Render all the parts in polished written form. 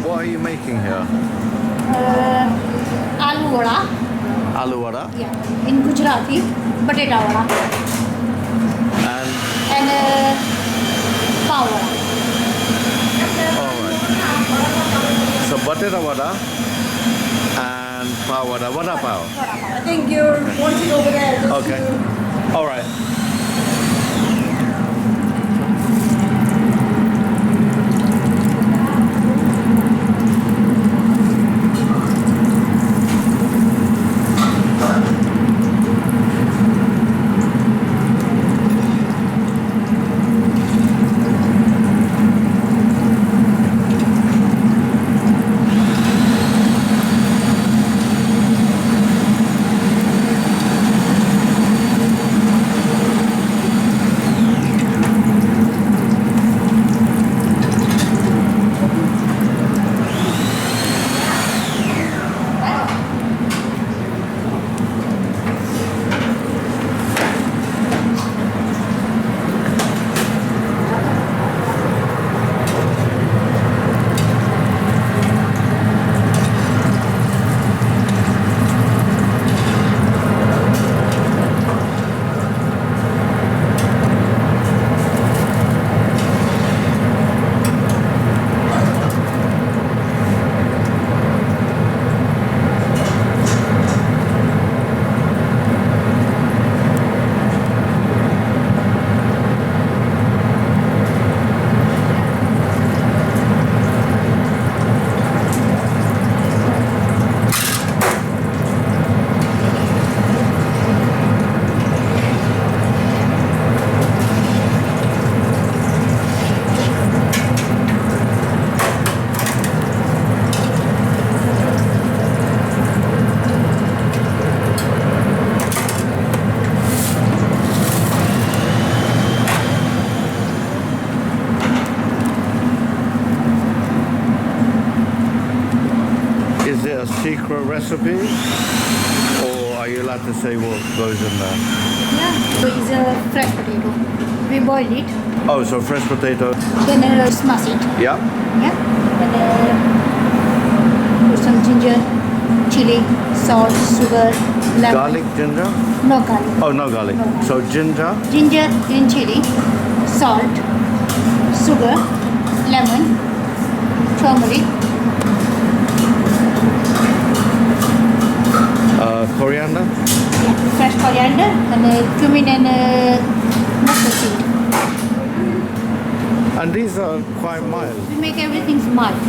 What are you making here? Aloo vada. Aloo vada? Yeah. In Gujarati, BATETA vada. And pav vada. Alright. So BATETA vada and pav vada. Wada Pau. I think you're wanting over there. Okay. Alright. Secret recipe, or are you allowed to say what goes in there? Yeah. So it's a fresh potato. We boil it. Oh, so fresh potato. Then smash it. Yeah. Yeah. And put some ginger, chili, salt, sugar, lemon. Garlic, ginger? No garlic. Oh, no garlic. No garlic. So ginger? Ginger, green chili, salt, sugar, lemon, turmeric. Coriander? Yeah, fresh coriander and cumin and mustard seed. And these are quite mild. We make everything mild.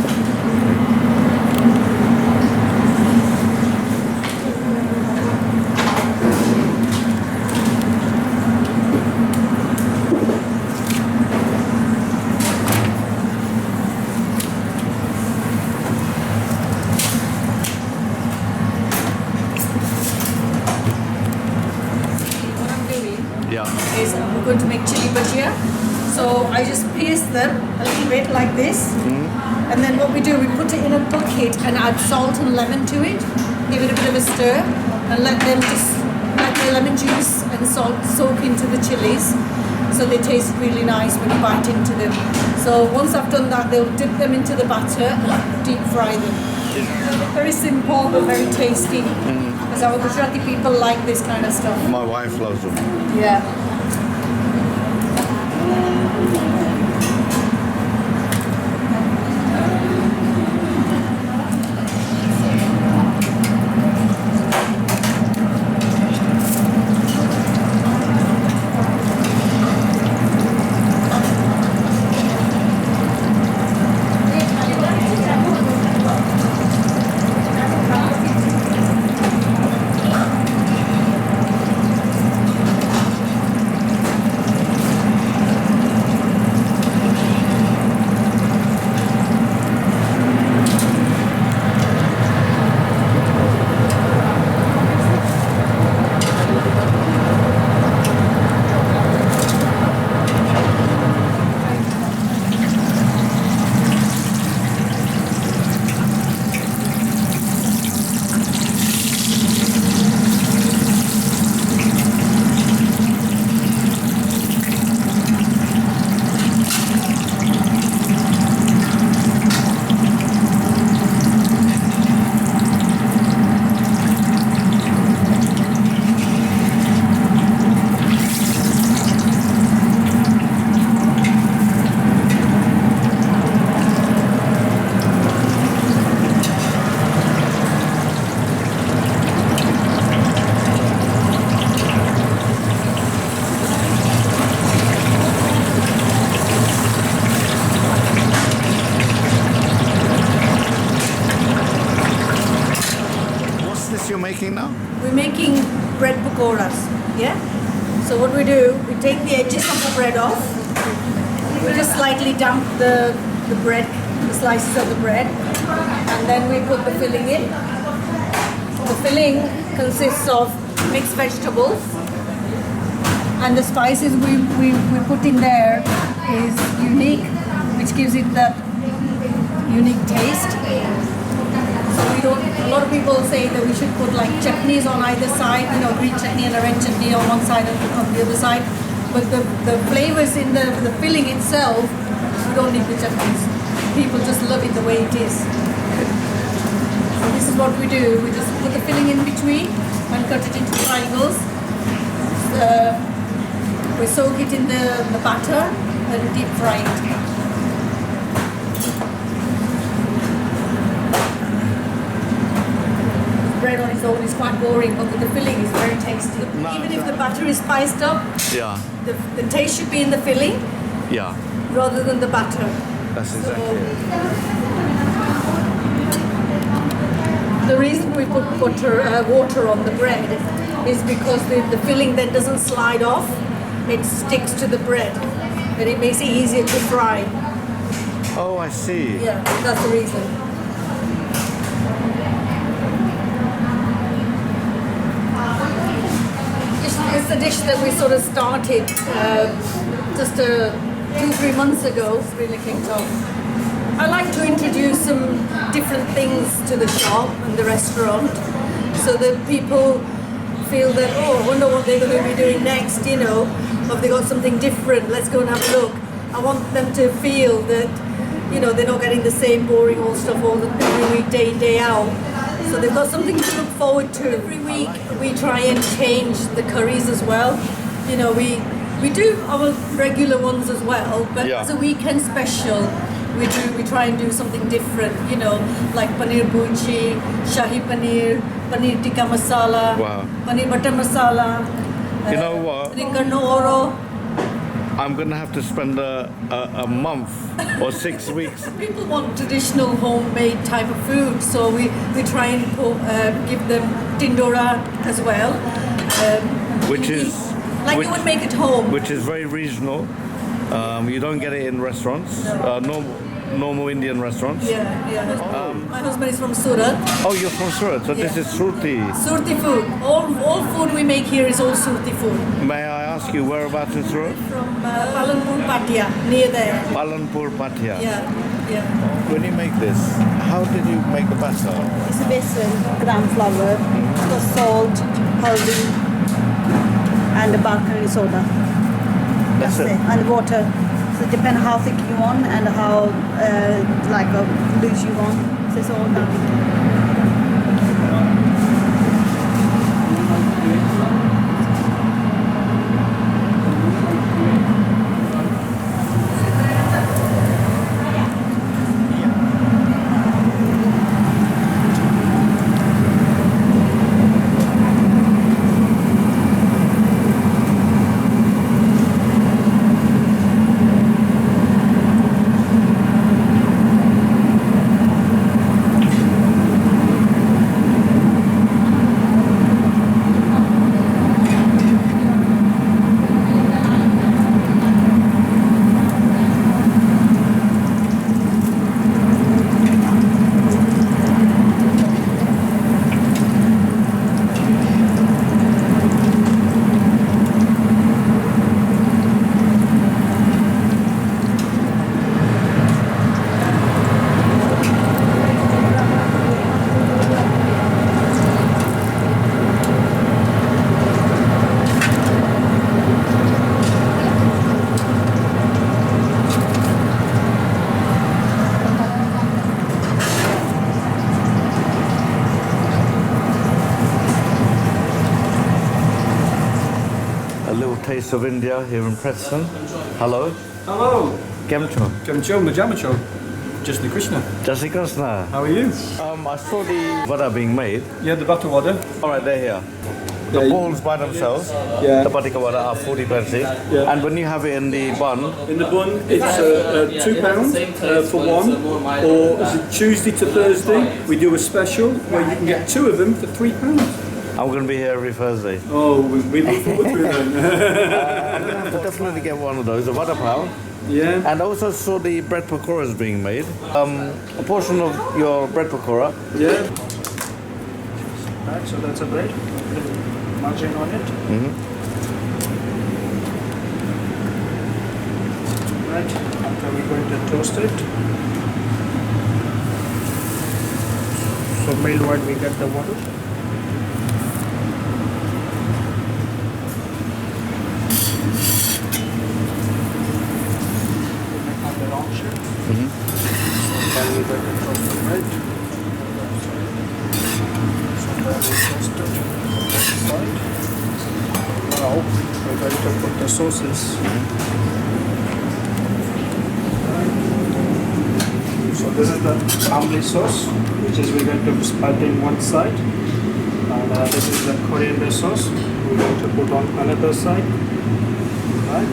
Is I'm going to make chili bhajia. So I just paste them a little bit like this, and then what we do, we put it in a bucket and add salt and lemon to it, give it a bit of a stir, and let the lemon juice and salt soak into the chilies, so they taste really nice when you bite into them. So once I've done that, they'll dip them into the batter and deep fry them. Very simple but very tasty. Because our Gujarati people like this kind of stuff. My wife loves them. Yeah. we're making bread pakoras. Yeah. So what we do, we take the edges of the bread off. We just slightly dump the bread, the slices of the bread, and then we put the filling in. The filling consists of mixed vegetables, and the spices we put in there is unique, which gives it that unique taste. So we don't. A lot of people say that we should put like chutneys on either side, you know, green chutney and a red chutney on one side and on the other side. But the flavors in the filling itself, we don't need the chutneys. People just love it the way it is. So this is what we do. We just put the filling in between and cut it into triangles. We soak it in the batter and deep fry it. Bread on its own is quite boring, but the filling is very tasty. Even if the batter is spiced up, Yeah. the taste should be in the filling Yeah. rather than the batter. That's exactly it. The reason we put water on the bread is because the filling then doesn't slide off, it sticks to the bread and it makes it easier to fry. Oh, I see. Yeah, that's the reason. It's a dish that we sort of started just 2-3 months ago. It's really kicked off. I like to introduce some different things to the shop and the restaurant so that people feel that, oh, I wonder what they're going to be doing next, you know, have they got something different, let's go and have a look. I want them to feel that, you know, they're not getting the same boring old stuff every week, day in, day out. So they've got something to look forward to. Every week we try and change the curries as well. You know, we do our regular ones as well, but Yeah. as a weekend special, we try and do something different. You know, like paneer bhuji, shahi paneer, paneer tikka masala, Wow. paneer butter masala. You know what? Ringan oro. I'm going to have to spend a month or 6 weeks. People want traditional homemade type of food, so we try and give them tindora as well. Which is like you would make at home. which is very regional. You don't get it in restaurants, normal Indian restaurants. Yeah. My husband is from Surat. Oh, you're from Surat, so this Yeah. is Surti. Surti food. All food we make here is all Surti food. May I ask you whereabouts in Surat? From Palanpur Patia, near there. Palanpur Patia. Yeah. When you make this, how did you make the batter? It's besan, gram flour, the salt, haldi, and the Bicarbonate Soda. That's it. And water. So it depends how thick you want and how loose you want. So it's all done. Taste of India here in Preston. Hello. Hello. Kem cho? Kamcho Majamacho. Just the Krishna. Jai Shri Krishna. How are you? I saw the vada being made. Yeah, the butter wada. All right, they're here. The Yeah. balls by themselves, Yeah. the Batika vada are 40 paise. Yeah. And when you have it in the bun, In the bun, it's £2 for one. Or is it Tuesday to Thursday? We do a special where you can get two of them for £3. I'm going to be here every Thursday. Oh, we look forward to it then. I'm going to have to definitely get one of those, a Vada Pav. Yeah. And I also saw the bread pakoras being made. A portion of your bread pakora. Yeah. Right, so that's a bread. Margin on it. Right, after we're going to toast it. So meanwhile we get the water. We make on the round shape. So then we're going to toast the bread. So then we toast it on that side. Now we're going to put the sauces. So this is the family sauce, which is we're going to spread in one side, and this is the coriander sauce. We're going to put on another side. Right?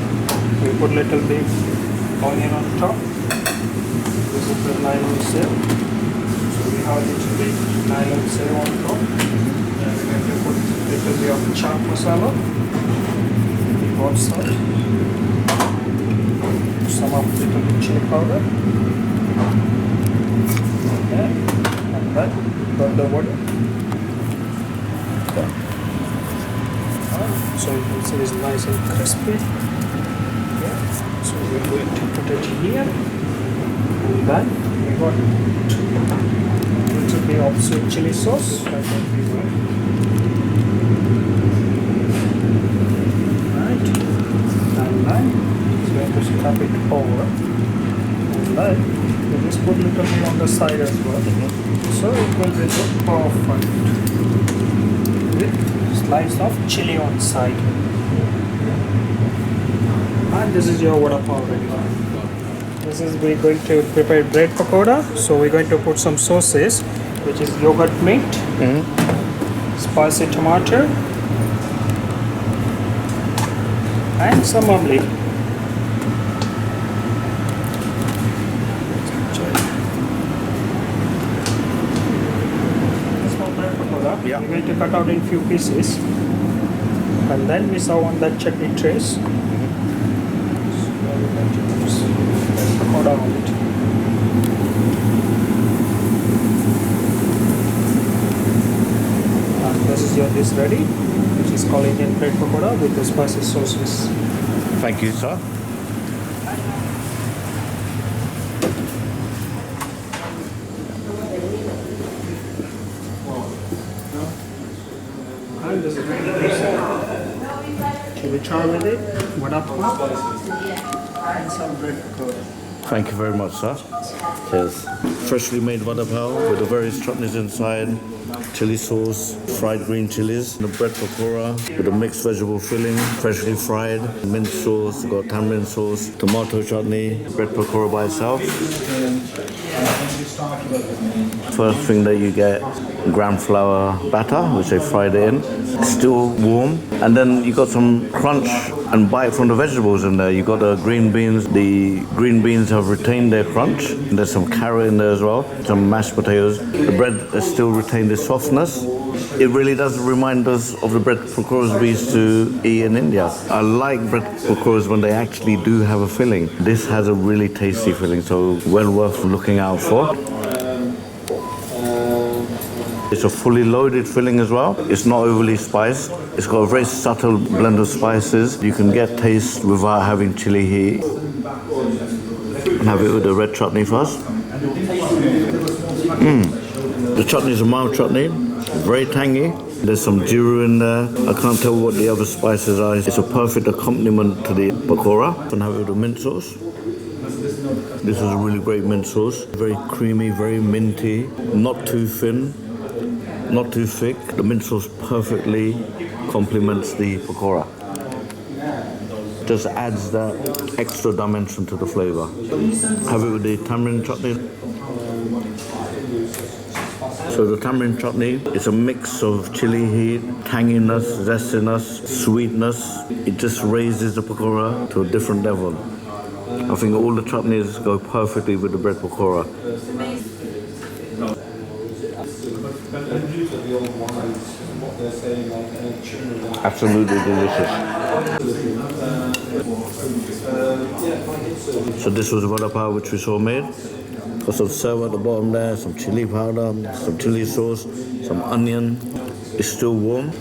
We put little bit onion on top. This is the nylon sail. So we have little bit nylon sail on top. And we're going to put little bit of chaat masala on one side. Some of little bit chili powder. Okay, and then got the water. Okay. So you can see it's nice and crispy. Okay. So we're going to put it here. And then we got a little bit of sweet chili sauce. Right. And then it's going to scrap it over. And then we just put a little bit on the side as well. So it will be look perfect. With slice of chili on side. And this is your Wada Pau ready. This is we're going to prepare bread pakoda. So we're going to put some sauces, which is yogurt meat, spicy tomato, and some omelette. Yeah. We're going to cut out in few pieces, and then we serve on that chutney trays. So we're going to put pakoda on it. And this is your dish ready, which is called Indian bread pakoda with the spicy sauces. Thank you, sir. And this is ready to serve. Should we try with it? Wada Pau and some bread pakoda. Thank you very much, sir. Cheers. Freshly made Vada Pau with the various chutneys inside, chili sauce, fried green chilies, the bread pakora with a mixed vegetable filling, freshly fried, mint sauce, got tamarind sauce, tomato chutney, bread pakora by itself. First thing that you get, gram flour batter, which they fried it in, still warm, and then you got some crunch and bite from the vegetables in there. You got the green beans. The green beans have retained their crunch. And there's some carrot in there as well, some mashed potatoes. The bread has still retained its softness. It really does remind us of the bread pakoras we used to eat in India. I like bread pakoras when they actually do have a filling. This has a really tasty filling, so well worth looking out for. It's a fully loaded filling as well. It's not overly spiced. It's got a very subtle blend of spices. You can get taste without having chili heat. And have it with the red chutney first. The chutney is a mild chutney, very tangy. There's some jiru in there. I can't tell what the other spices are. It's a perfect accompaniment to the pakora. And have it with the mint sauce. This is a really great mint sauce. Very creamy, very minty, not too thin. Not too thick. The mint sauce perfectly complements the pakora. Just adds that extra dimension to the flavor. Have it with the tamarind chutney. So the tamarind chutney is a mix of chili heat, tanginess, zestiness, sweetness. It just raises the pakora to a different level. I think all the chutneys go perfectly with the bread pakora. Absolutely delicious. So this was Vada Pav which we saw made. Got some serve at the bottom there, some chili powder, some chili sauce, some onion. It's still warm.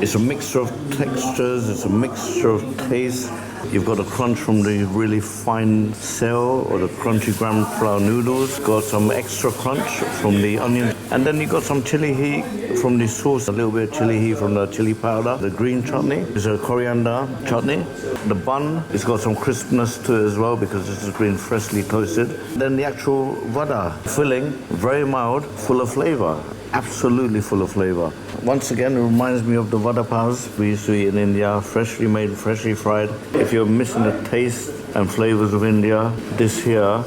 It's a mixture of textures, it's a mixture of taste. You've got a crunch from the really fine cell or the crunchy gram flour noodles. Got some extra crunch from the onion. And then you got some chili heat from the sauce, a little bit of chili heat from the chili powder. The green chutney is a coriander chutney. The bun, it's got some crispness to it as well because this has been freshly toasted. Then the actual vada filling, very mild, full of flavor. Absolutely full of flavor. Once again, it reminds me of the Vada Pavs we used to eat in India, freshly made, freshly fried. If you're missing the taste and flavors of India, this here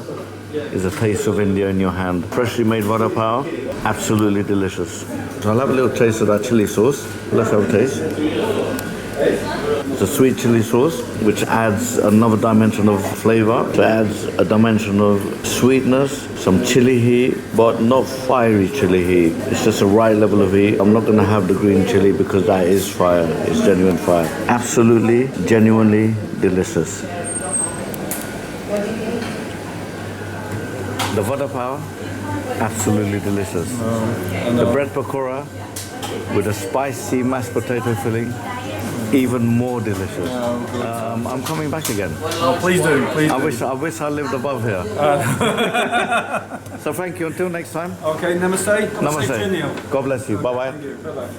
is a taste of India in your hand. Freshly made Vada Pav, absolutely delicious. So I'll have a little taste of that chili sauce. Let's have a taste. It's a sweet chili sauce, which adds another dimension of flavor. It adds a dimension of sweetness, some chili heat, but not fiery chili heat. It's just the right level of heat. I'm not going to have the green chili because that is fire. It's genuine fire. Absolutely, genuinely delicious. The Vada Pav, absolutely delicious. The bread pakora with a spicy mashed potato filling, even more delicious. I'm coming back again. Oh, please do, please do. I wish I lived above here. So thank you. Until next time. Okay, namaste. Namaste. God bless you. Bye bye. Bye bye.